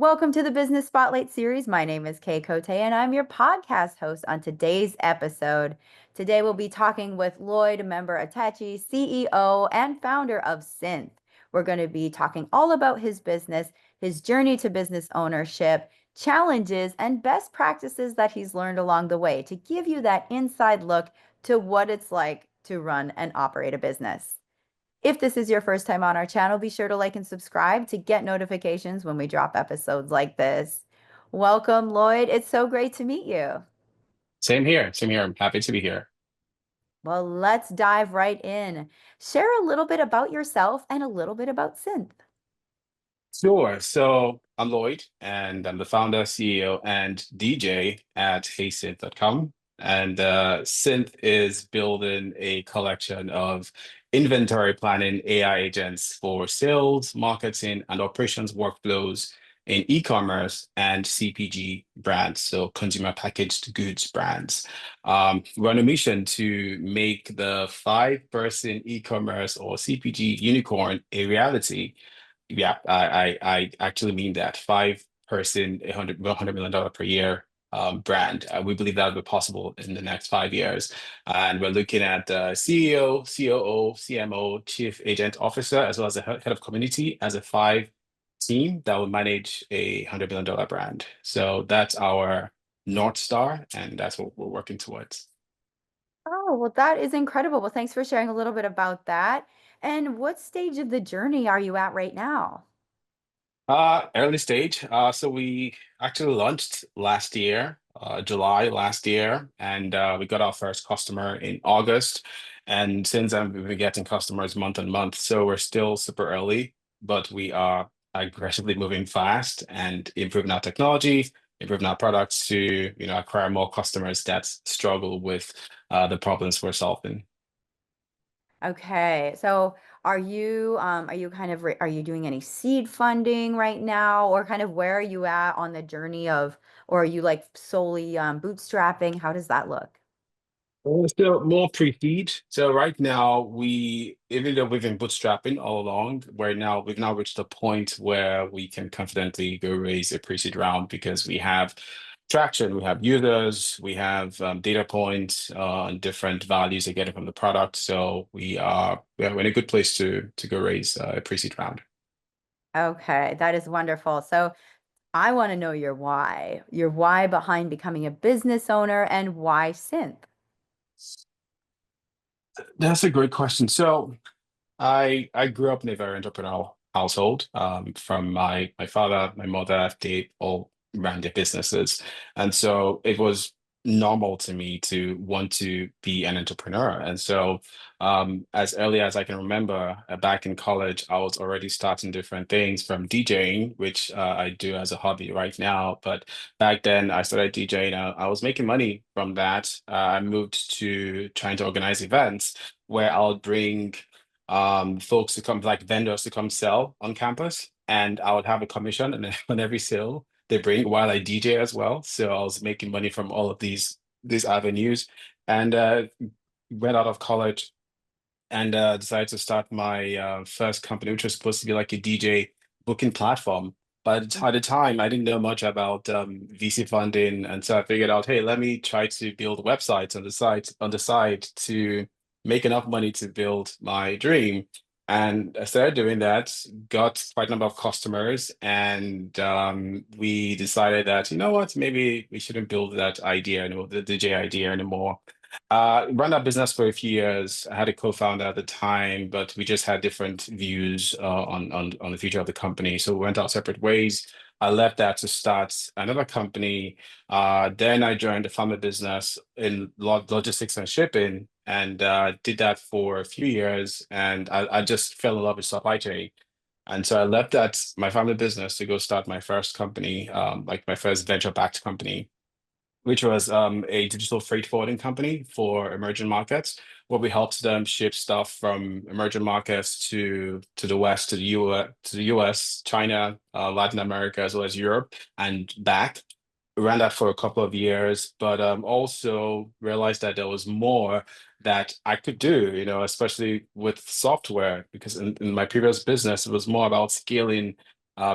Welcome to the Business Spotlight series. My name is Kay Cote, and I'm your podcast host on today's episode. Today, we'll be talking with Lloyd, Membere-Otaji, CEO and founder of Synth. We're going to be talking all about his business, his journey to business ownership, challenges, and best practices that he's learned along the way to give you that inside look to what it's like to run and operate a business. If this is your first time on our channel, be sure to like and subscribe to get notifications when we drop episodes like this. Welcome, Lloyd. It's so great to meet you. Same here. Same here. I'm happy to be here. Well, let's dive right in. Share a little bit about yourself and a little bit about Synth. Sure. So I'm Lloyd, and I'm the founder, CEO, and DJ at HeySynth.com. And Synth is building a collection of inventory planning AI agents for sales, marketing, and operations workflows in e-commerce and CPG brands, so consumer packaged goods brands. We're on a mission to make the five-person e-commerce or CPG unicorn a reality. Yeah, I actually mean that. Five-person, $100 million per year brand. We believe that will be possible in the next 5 years. And we're looking at CEO, COO, CMO, Chief Agent Officer, as well as the head of community as a five team that will manage a $100 million brand. So that's our North Star, and that's what we're working towards. Oh, well, that is incredible. Well, thanks for sharing a little bit about that. And what stage of the journey are you at right now? Early stage. So we actually launched last year, July last year, and we got our first customer in August. And since then, we've been getting customers month on month. So we're still super early, but we are aggressively moving fast and improving our technology, improving our products to, acquire more customers that struggle with the problems we're solving. Okay, so are you kind of are you doing any seed funding right now, or kind of where are you at on the journey of, or are you like solely bootstrapping? How does that look? Still more pre-feed. So right now even though we've been bootstrapping all along, we've now reached a point where we can confidently go raise a pre-seed round because we have traction, we have users, we have data points and different values they're getting from the product. So we're in a good place to go raise a pre-seed round. Okay, that is wonderful. So I want to know your why behind becoming a business owner and why synth. That's a great question. So I grew up in a very entrepreneurial household. From my father, my mother, they all ran their businesses, and so it was normal to me to want to be an entrepreneur. And so, as early as I can remember, back in college, I was already starting different things from DJing, which I do as a hobby right now. But back then, I started DJing. I was making money from that. I moved to trying to organize events where I'll bring folks to come, like vendors to come sell on campus, and I would have a commission and on every sale they bring while I DJ as well. So I was making money from all of these avenues, and went out of college and decided to start my first company, which was supposed to be like a DJ booking platform. But at the time, I didn't know much about VC funding, and so I figured out, hey, let me try to build websites on the side to make enough money to build my dream. And I started doing that, got quite a number of customers, and we decided that, you know what, maybe we shouldn't build that idea anymore, the DJ idea anymore. Ran that business for a few years. I had a co-founder at the time, but we just had different views on the future of the company. So we went our separate ways. I left that to start another company. Then I joined a family business in logistics and shipping, and did that for a few years. And I just fell in love with supply chain. And so I left that my family business to go start my first company, like my first venture-backed company, which was a digital freight forwarding company for emerging markets, where we helped them ship stuff from emerging markets to the West, to the US, China, Latin America, as well as Europe, and back. We ran that for a couple of years, but also realized that there was more that I could do, especially with software, because in my previous business, it was more about scaling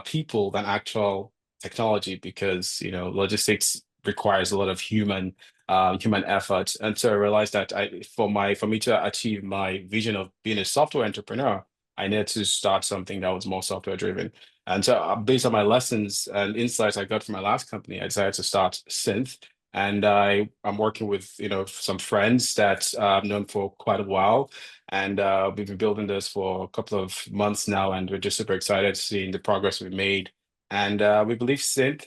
people than actual technology because logistics requires a lot of human effort. And so I realized that for me to achieve my vision of being a software entrepreneur, I needed to start something that was more software driven. And so based on my lessons and insights I got from my last company, I decided to start Synth. And I'm working with some friends that I've known for quite a while, and we've been building this for a couple of months now, and we're just super excited seeing the progress we've made. And we believe Synth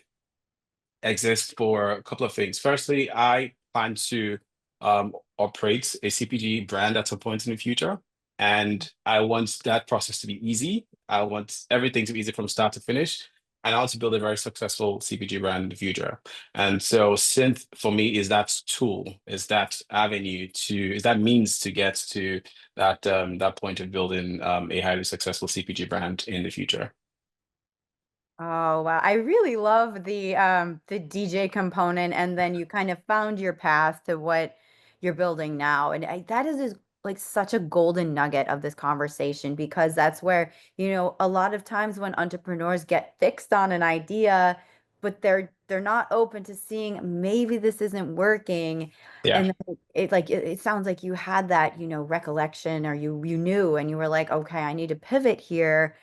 exists for a couple of things. Firstly, I plan to operate a CPG brand at some point in the future, and I want that process to be easy. I want everything to be easy from start to finish. And I want to build a very successful CPG brand in the future. And so Synth for me is that tool, is that avenue is that means to get to that point of building a highly successful CPG brand in the future. Oh wow. I really love the DJ component, and then you kind of found your path to what you're building now. And that is like such a golden nugget of this conversation, because that's where, a lot of times when entrepreneurs get fixed on an idea, but they're not open to seeing maybe this isn't working. Yeah. And it sounds like you had that, recollection, or you knew and you were like, okay, I need to pivot here.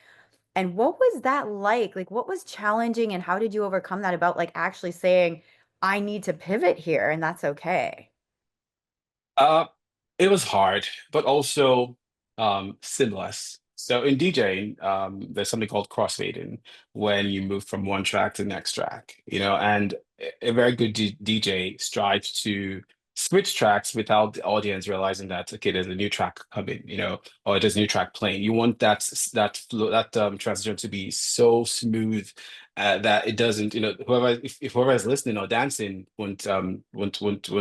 And what was that like? Like, what was challenging and how did you overcome that about like actually saying, I need to pivot here and that's okay? Uh, it was hard, but also seamless. So in DJing, there's something called crossfading when you move from one track to the next track, and a very good DJ strives to switch tracks without the audience realizing that, okay, there's a new track coming, or there's a new track playing. You want that transition to be so smooth that it doesn't, if whoever is listening or dancing won't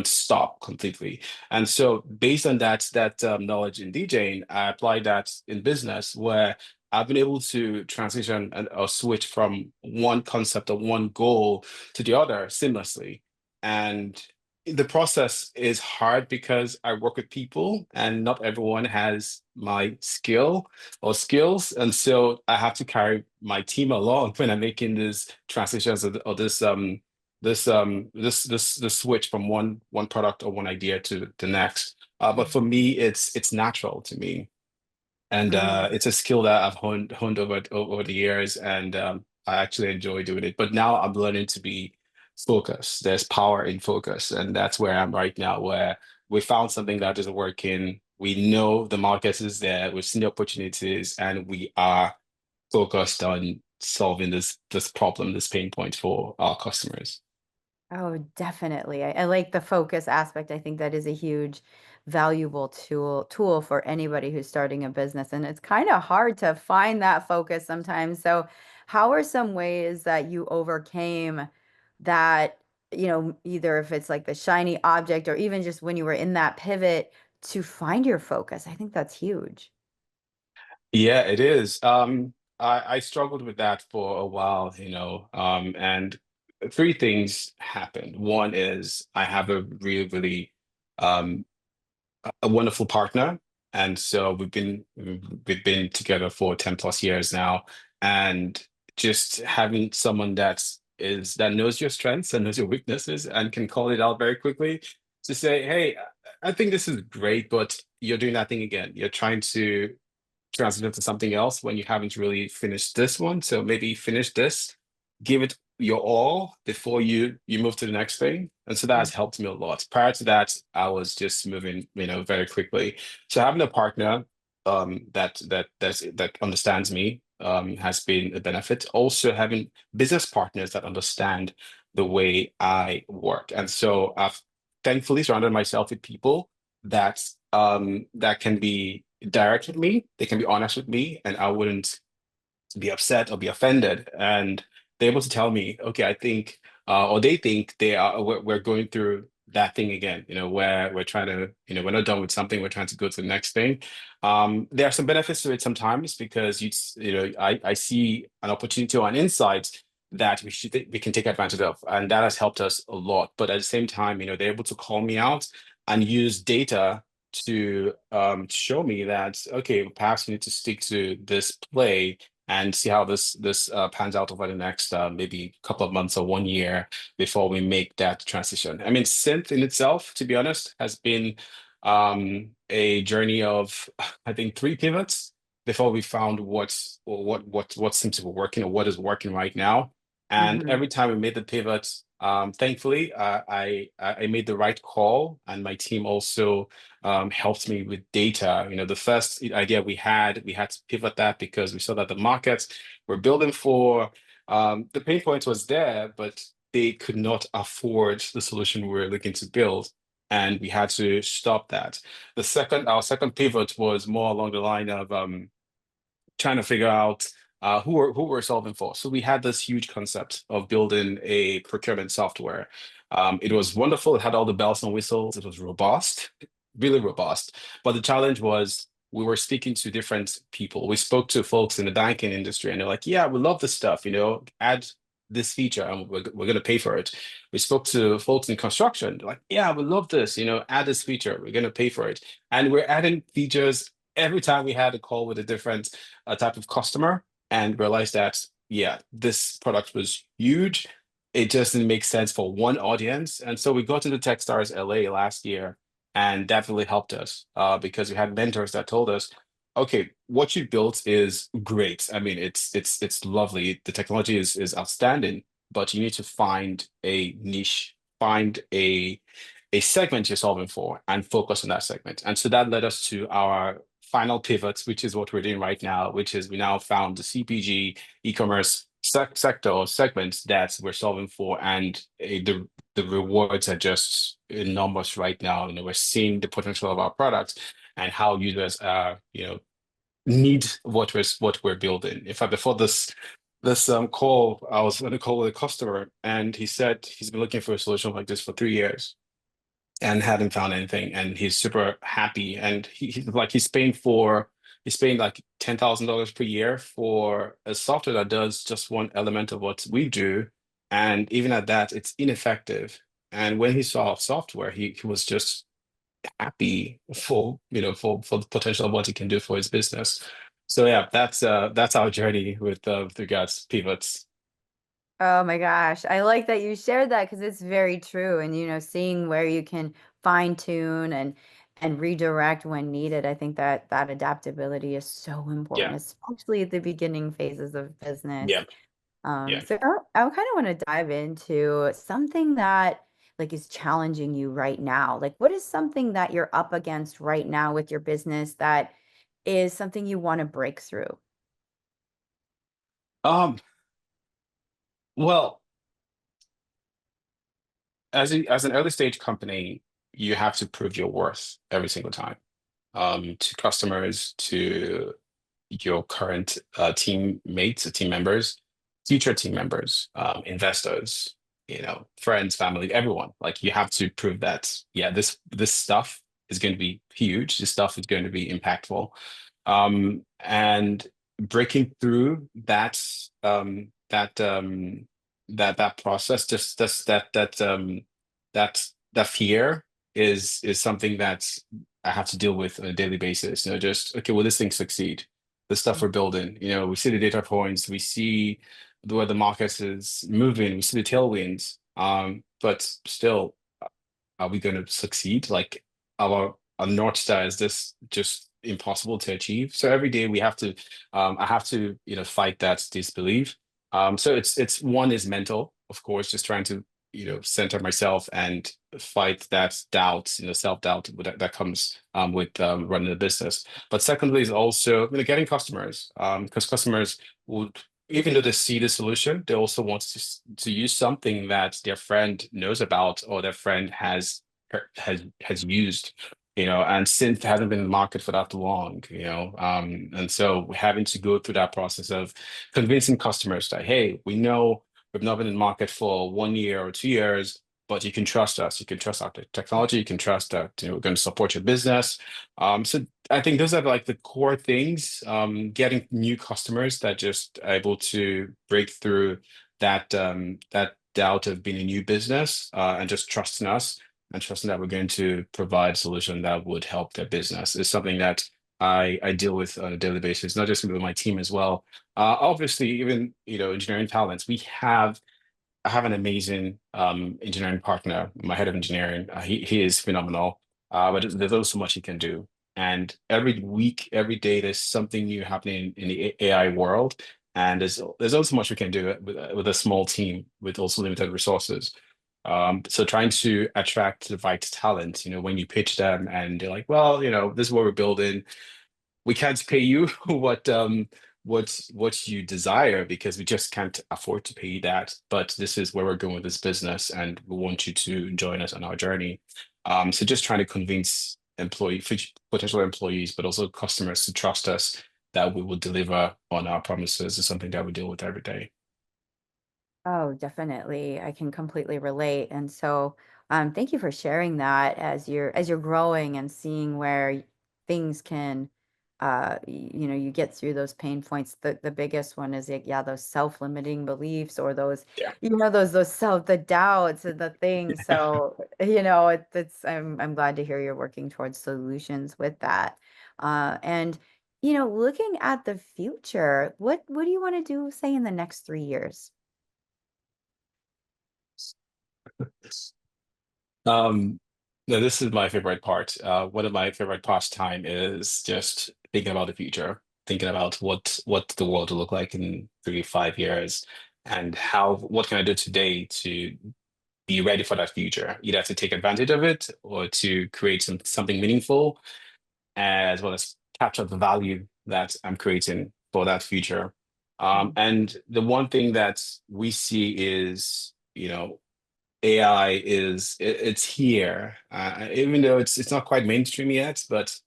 stop completely. And so based on that knowledge in DJing, I applied that in business where I've been able to transition or switch from one concept or one goal to the other seamlessly. And the process is hard because I work with people and not everyone has my skill or skills. And so I have to carry my team along when I'm making these transitions or this switch from one product or one idea to the next. But for me, it's natural to me, and Mm. it's a skill that I've honed over the years, and I actually enjoy doing it. But now I'm learning to be focused. There's power in focus, and that's where I'm right now, where we found something that isn't working. We know the market is there. We've seen the opportunities, and we are focused on solving this problem, this pain point for our customers. Oh, definitely. I like the focus aspect. I think that is a huge valuable tool for anybody who's starting a business. And it's kind of hard to find that focus sometimes. So how are some ways that you overcame that, either if it's like the shiny object or even just when you were in that pivot to find your focus? I think that's huge. Yeah, it is. I struggled with that for a while, and three things happened. One is I have a really, really um, a wonderful partner, and so we've been together for 10 plus years now, and just having someone that knows your strengths and knows your weaknesses and can call it out very quickly to say, hey, I think this is great, but you're doing that thing again. You're trying to transition to something else when you haven't really finished this one. So maybe finish this, give it your all before you move to the next thing. And so that has helped me a lot. Prior to that, I was just moving, very quickly. So having a partner that understands me has been a benefit. Also having business partners that understand the way I work. And so I've thankfully surrounded myself with people that can be direct with me, they can be honest with me, and I wouldn't be upset or be offended. And they're able to tell me, okay, I think, or they think we're going through that thing again, where we're trying to, we're not done with something, we're trying to go to the next thing. There are some benefits to it sometimes because I see an opportunity or an insight that we can take advantage of, and that has helped us a lot. But at the same time, they're able to call me out and use data to show me that, okay, perhaps we need to stick to this play and see how this pans out over the next maybe couple of months or 1 year before we make that transition. I mean, synth in itself, to be honest, has been a journey of I think 3 pivots before we found what seems to be working or what is working right now. And Hmm. every time we made the pivot, thankfully, I made the right call, and my team also helped me with data. You know, the first idea we had to pivot that because we saw that the markets we're building for, the pain point was there, but they could not afford the solution we were looking to build. And we had to stop that. Our second pivot was more along the line of trying to figure out who we're solving for. So we had this huge concept of building a procurement software. It was wonderful. It had all the bells and whistles. It was robust, really robust. But the challenge was we were speaking to different people. We spoke to folks in the banking industry, and they're like, "Yeah, we love this stuff. You know, add this feature, and we're going to pay for it." We spoke to folks in construction, they're like, "Yeah, we love this. You know, add this feature. We're going to pay for it." And we're adding features every time we had a call with a different type of customer, and realized that, yeah, this product was huge. It just didn't make sense for one audience. And so we got into Techstars LA last year, and that really helped us because we had mentors that told us, okay, what you built is great. I mean, it's lovely. The technology is outstanding, but you need to find a niche, find a segment you're solving for, and focus on that segment. And so that led us to our final pivots, which is what we're doing right now, which is we now found the CPG e-commerce sector or segments that we're solving for, and the rewards are just enormous right now. You know, we're seeing the potential of our products and how users are, you know, need what we're building. In fact, before this call, I was on a call with a customer, and he said he's been looking for a solution like this for 3 years and hadn't found anything, and he's super happy, and he's paying like $10,000 per year for a software that does just one element of what we do, and even at that it's ineffective. And when he saw our software, he was just happy for, you know, for the potential of what he can do for his business. So yeah, that's our journey with regards to pivots. Oh my gosh. I like that you shared that because it's very true. And seeing where you can fine tune and redirect when needed. I think that that adaptability is so important, Yeah, especially at the beginning phases of business. yeah, yeah. So I kind of want to dive into something that like is challenging you right now. Like, what is something that you're up against right now with your business that is something you want to break through? um well, as an early stage company, you have to prove your worth every single time, to customers, to your current teammates, team members, future team members, investors, you know, friends, family, everyone. Like, you have to prove that, yeah, this stuff is going to be huge. This stuff is going to be impactful, and breaking through that process, just that fear is something that I have to deal with on a daily basis. You know, just, okay, will this thing succeed? The stuff we're building, you know, we see the data points, we see where the market is moving, we see the tailwinds, but still, are we going to succeed? Like, our North Star, is this just impossible to achieve? So every day we have to, I have to, you know, fight that disbelief. So it's one is mental, of course, just trying to, you know, center myself and fight that doubt, you know, self-doubt that comes with running a business. But secondly is also, you know, getting customers, because customers would, even though they see the solution, they also want to use something that their friend knows about or their friend has used, you know, and synth hasn't been in the market for that long, you know, and so we're having to go through that process of convincing customers that, hey, we know we've not been in the market for 1 year or 2 years, but you can trust us. You can trust our technology. You can trust that, you know, we're going to support your business. So I think those are like the core things. Getting new customers that just are able to break through that doubt of being a new business, and just trusting us and trusting that we're going to provide a solution that would help their business is something that I deal with on a daily basis, not just with my team as well. Obviously, even engineering talents, I have an amazing engineering partner, my head of engineering. He is phenomenal, but there's only so much he can do. And every week, every day, there's something new happening in the AI world, and there's only so much we can do with a small team with also limited resources. So trying to attract the right talent, when you pitch them and they're like, well, this is what we're building, we can't pay you what you desire because we just can't afford to pay you that. But this is where we're going with this business, and we want you to join us on our journey. So just trying to convince potential employees, but also customers to trust us that we will deliver on our promises is something that we deal with every day. Oh, definitely. I can completely relate. And so, thank you for sharing that as you're growing and seeing where things can, you get through those pain points. The biggest one is, like, yeah, those self-limiting beliefs or those, Yeah. the doubts and the things. So, I'm glad to hear you're working towards solutions with that. And looking at the future, what do you want to do, say, in the next 3 years? Um, no, this is my favorite part. One of my favorite pastime is just thinking about the future, thinking about what the world will look like in 3, 5 years, and what can I do today to be ready for that future, either to take advantage of it or to create something meaningful, as well as capture the value that I'm creating for that future. And the one thing that we see is, AI it's here, even though it's not quite mainstream yet, but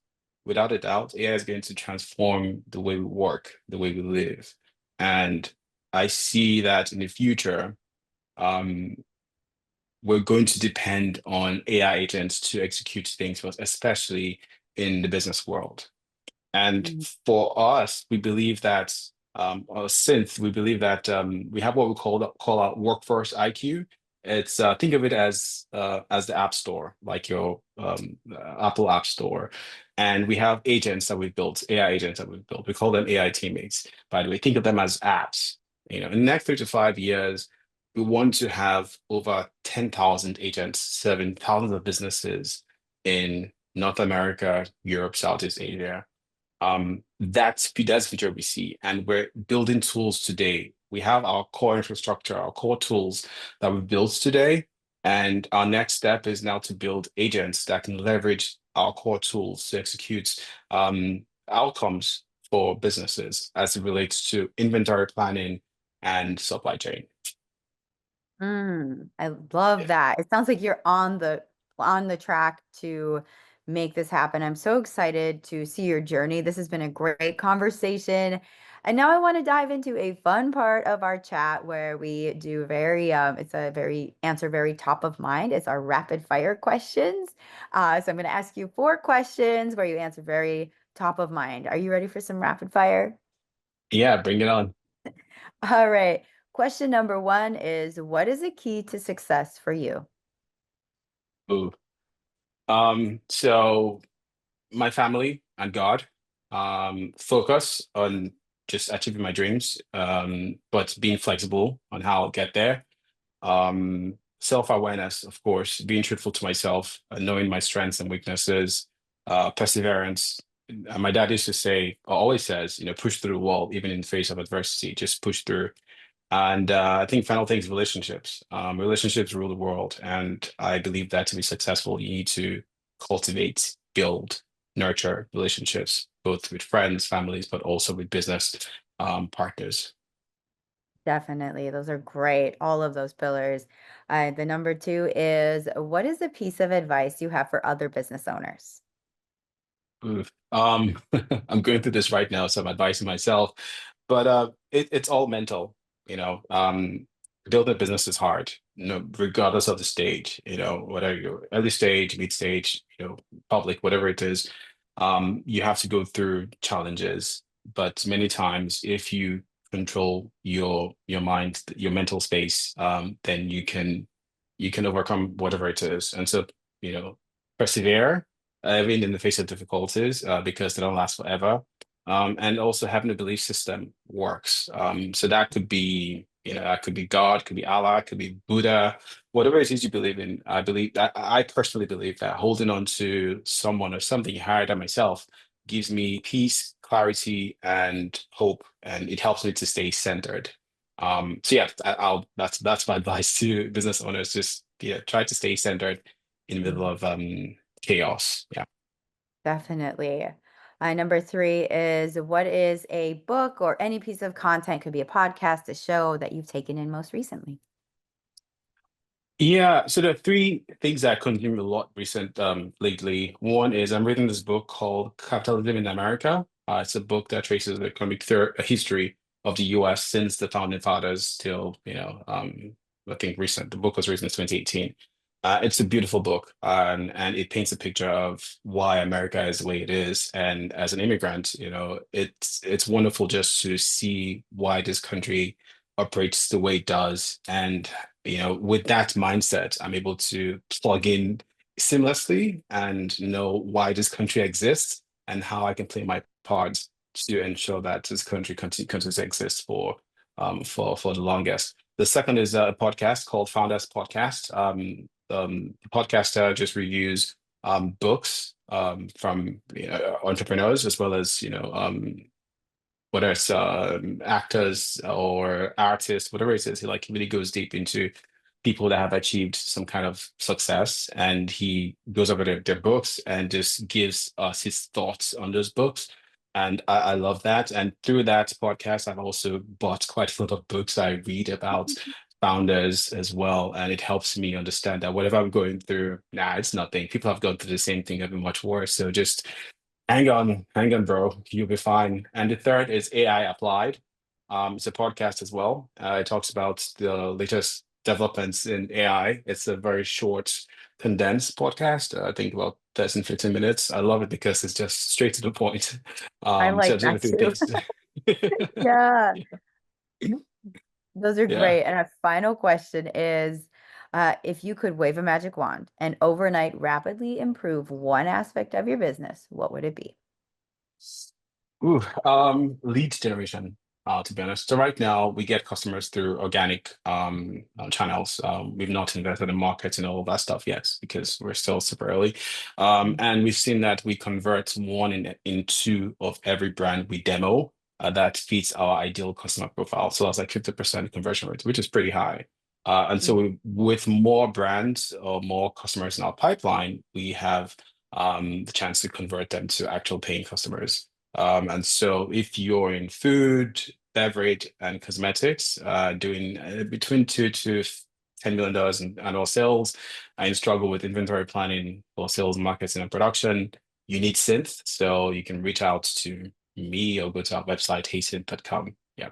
without a doubt, AI is going to transform the way we work, the way we live, and I see that in the future, um, we're going to depend on AI agents to execute things for us, especially in the business world. And Mhm. for us, we believe that, or synth, we believe that we have what we call our workforce IQ. It's think of it as the App Store, like your Apple App Store, and we have agents that we've built, AI agents that we've built. We call them AI teammates. By the way, think of them as apps. In the next 3 to 5 years, we want to have over 10,000 agents serving thousands of businesses in North America, Europe, Southeast Asia. That's the future we see, and we're building tools today. We have our core infrastructure, our core tools that we built today, and our next step is now to build agents that can leverage our core tools to execute outcomes for businesses as it relates to inventory planning and supply chain. I love Yeah. that. It sounds like you're on the track to make this happen. I'm so excited to see your journey. This has been a great conversation. And now I want to dive into a fun part of our chat where we do it's a very answer very top of mind. It's our rapid fire questions. So I'm going to ask you 4 questions where you answer very top of mind. Are you ready for some rapid fire? Yeah, bring it on. All right. Question number one is, what is a key to success for you? Ooh. So my family and God, focus on just achieving my dreams, but being flexible on how I'll get there. Self-awareness, of course, being truthful to myself, knowing my strengths and weaknesses, perseverance. And my dad used to say, or always says, push through the wall, even in the face of adversity, just push through. And I think final thing is relationships. Relationships rule the world. And I believe that to be successful, you need to cultivate, build, nurture relationships, both with friends, families, but also with business partners. Definitely. Those are great. All of those pillars. The number two is, what is a piece of advice you have for other business owners? Oof. I'm going through this right now, so I'm advising myself, but it's all mental. You know, um, Building a business is hard, regardless of the stage. Whether you're early stage, mid stage, public, whatever it is, you have to go through challenges. But many times, if you control your mind, your mental space, then you can overcome whatever it is. And so, you know, persevere, even in the face of difficulties, because they don't last forever. And also having a belief system works. So that could be, that could be God, could be Allah, could be Buddha, whatever it is you believe in. I believe that I personally believe that holding on to someone or something higher than myself gives me peace, clarity, and hope, and it helps me to stay centered. So yeah, that's my advice to business owners. Just try to stay centered in the middle Mhm. of chaos. Yeah. Definitely. Number three is, what is a book or any piece of content, could be a podcast, a show, that you've taken in most recently? Yeah, so there are three things that consume a lot lately. One is I'm reading this book called Capitalism in America. It's a book that traces the economic history of the US since the founding fathers till, I think recent. The book was written in 2018. It's a beautiful book, and it paints a picture of why America is the way it is. And as an immigrant, it's wonderful just to see why this country operates the way it does. And with that mindset, I'm able to plug in seamlessly and know why this country exists and how I can play my part to ensure that this country continues to exist for the longest. The second is a podcast called Founders Podcast. The podcaster just reviews books from entrepreneurs, as well as whether it's actors or artists, whatever it is. He really goes deep into people that have achieved some kind of success, and he goes over their books and just gives us his thoughts on those books. And I love that. And through that podcast, I've also bought quite a lot of books I read about founders as well. And it helps me understand that whatever I'm going through, nah, it's nothing. People have gone through the same thing, even much worse. So just hang on, bro. You'll be fine. And the third is AI Applied. It's a podcast as well. It talks about the latest developments in AI. It's a very short, condensed podcast. I think about 10, 15 minutes. I love it because it's just straight to the point. I So like those are the that three too. things. Yeah, those are Yeah. great. And our final question is, if you could wave a magic wand and overnight rapidly improve one aspect of your business, what would it be? Ooh, lead generation, to be honest. So right now we get customers through organic channels. We've not invested in markets and all of that stuff yet because we're still super early. And we've seen that we convert one in two of every brand we demo that fits our ideal customer profile. So that's like 50% conversion rate, which is pretty high. And so Mhm. with more brands or more customers in our pipeline, we have the chance to convert them to actual paying customers. And so if you're in food, beverage, and cosmetics, doing between $2 to $10 million in annual sales, and you struggle with inventory planning for sales, marketing, and production, you need synth. So you can reach out to me or go to our website, heysynth.com. Yeah.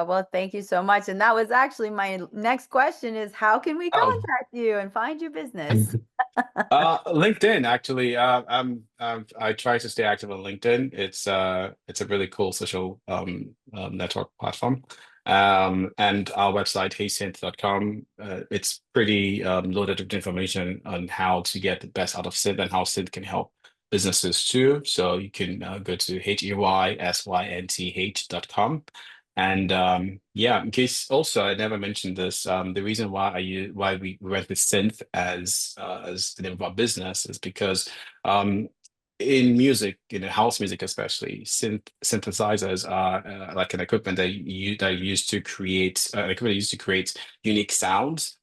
Well, thank you so much. And that was actually my next question, is how can we Oh. contact you and find your business? LinkedIn actually. I try to stay active on LinkedIn. It's a really cool social network platform. And our website, heysynth.com, it's pretty loaded with information on how to get the best out of Synth and how Synth can help businesses too. So you can go to heysynth.com. And yeah, in case also I never mentioned this, the reason why we went with synth as the name of our business is because in music, house music especially, synthesizers are like an equipment that are used to create equipment used to create unique sounds,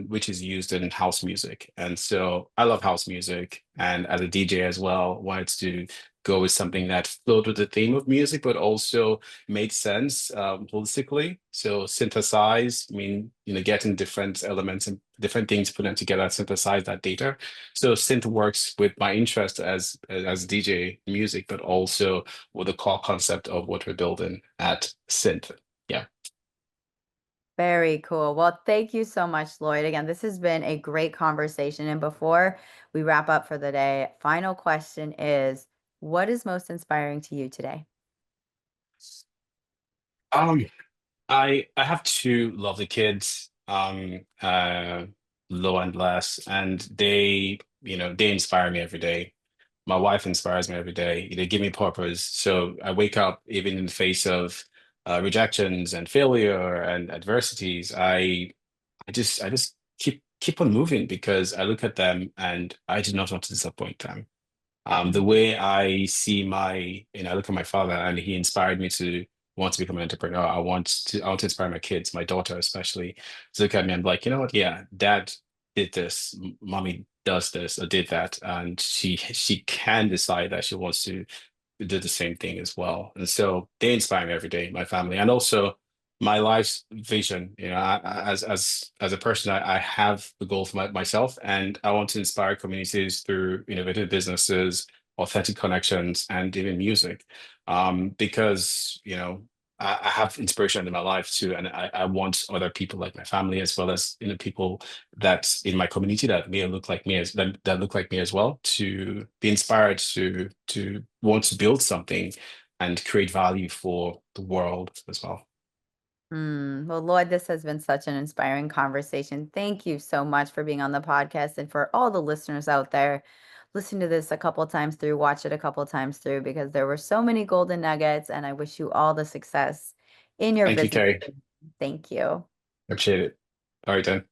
which is used in house music. And so I love house music, and as a DJ as well, wanted to go with something that flowed with the theme of music, but also made sense holistically. So synthesize, I mean, getting different elements and different things, put them together, synthesize that data. So synth works with my interest as DJ music, but also with the core concept of what we're building at synth. Yeah. Very cool. Well, thank you so much, Lloyd. Again, this has been a great conversation. And before we wrap up for the day, final question is, what is most inspiring to you today? Um, I have two lovely kids, Lo and Les, and they inspire me every day. My wife inspires me every day. They give me purpose. So I wake up even in the face of rejections and failure and adversities. I just keep on moving because I look at them and I do not want to disappoint them. The way I see I look at my father and he inspired me to want to become an entrepreneur. I want to inspire my kids, my daughter especially, to look at me and be like, you know what? Yeah, dad did this, mommy does this or did that, and she can decide that she wants to do the same thing as well. And so they inspire me every day, my family, and also my life's vision. As a person, I have the goal for myself, and I want to inspire communities through innovative businesses, authentic connections, and even music. Because I have inspiration in my life too, and I want other people like my family as well as people that in my community that may look like me that look like me as well to be inspired to want to build something and create value for the world as well. Well, Lloyd, this has been such an inspiring conversation. Thank you so much for being on the podcast and for all the listeners out there. Listen to this a couple times through, watch it a couple times through because there were so many golden nuggets, and I wish you all the success in your Thank you, business. Carrie. Thank you. Appreciate it. All right, then.